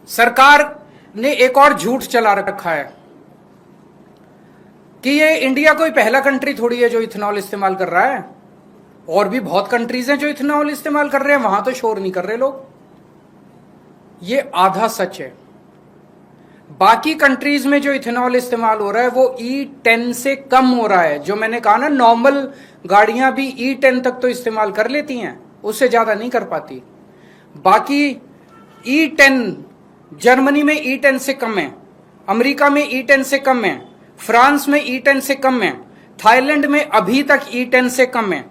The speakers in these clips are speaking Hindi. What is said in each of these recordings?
सरकार ने एक और झूठ चला रखा है कि ये इंडिया कोई पहला कंट्री थोड़ी है जो इथेनॉल इस्तेमाल कर रहा है। और भी बहुत कंट्रीज हैं जो इथेनॉल इस्तेमाल कर रहे हैं, वहां तो शोर नहीं कर रहे लोग। ये आधा सच है। बाकी कंट्रीज में जो इथेनॉल इस्तेमाल हो रहा है वो E10 से कम हो रहा है। जो मैंने कहा ना, नॉर्मल गाड़ियां भी E10 तक तो इस्तेमाल कर लेती हैं, उससे ज्यादा नहीं कर पाती। बाकी E10 जर्मनी में E10 से कम है, अमेरिका में E10 से कम है, फ्रांस में E10 से कम है, थाईलैंड में अभी तक E10 से कम है,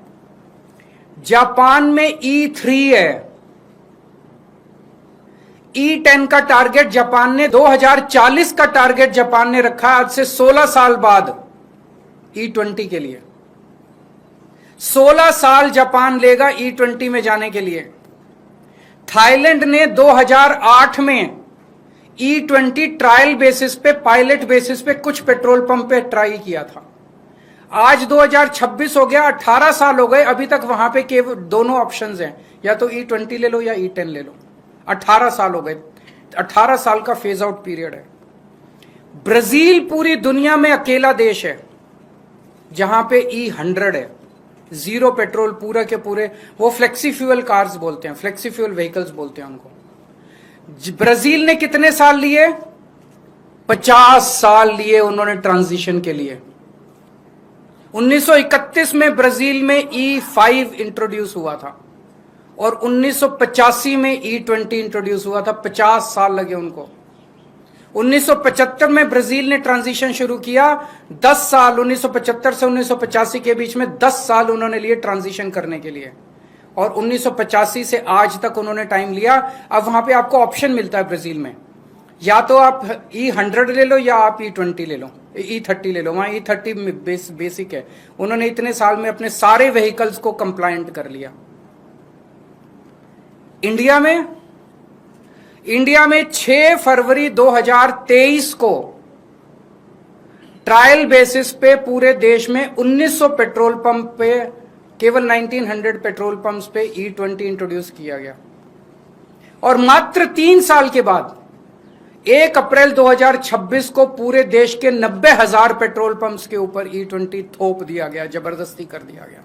जापान में E3 है। E10 का टारगेट जापान ने 2040 का टारगेट जापान ने रखा, आज से 16 साल बाद E20 के लिए। 16 साल जापान लेगा E20 में जाने के लिए। थाईलैंड ने 2008 में E20 ट्रायल बेसिस पे, पायलट बेसिस पे कुछ पेट्रोल पंप पे ट्राई किया था। आज 2026 हो गया, 18 साल हो गए, अभी तक वहां पे केवल दोनों ऑप्शंस हैं, या तो E20 ले लो या E10 ले लो। 18 साल हो गए, 18 साल का फेज आउट पीरियड है। ब्राजील पूरी दुनिया में अकेला देश है जहां पे E100 है, जीरो पेट्रोल पूरा के पूरे। वो फ्लेक्सी फ्यूल कार्स बोलते हैं, फ्लेक्सी फ्यूल व्हीकल्स बोलते हैं उनको। ब्राजील ने कितने साल लिए? 50 साल लिए उन्होंने ट्रांजिशन के लिए। 1931 में ब्राजील में E5 इंट्रोड्यूस हुआ था और 1985 में E20 इंट्रोड्यूस हुआ था। 50 साल लगे उनको। 1975 में ब्राजील ने ट्रांजिशन शुरू किया। 10 साल, 1975 से 1985 के बीच में 10 साल उन्होंने लिए ट्रांजिशन करने के लिए, और 1985 से आज तक उन्होंने टाइम लिया। अब वहां पे आपको ऑप्शन मिलता है ब्राजील में, या तो आप E100 ले लो या आप E20 ले लो, E30 ले लो। वहां E30 बेसिक है। उन्होंने इतने साल में अपने सारे व्हीकल्स को कंप्लायंट कर लिया। इंडिया में 6 फरवरी 2023 को ट्रायल बेसिस पे पूरे देश में 1900 पेट्रोल पंप पे, केवल 1900 पेट्रोल पंप्स पे E20 इंट्रोड्यूस किया गया। और मात्र 3 साल के बाद 1 अप्रैल 2026 को पूरे देश के 90,000 पेट्रोल पंप्स के ऊपर E20 थोप दिया गया, जबरदस्ती कर दिया गया।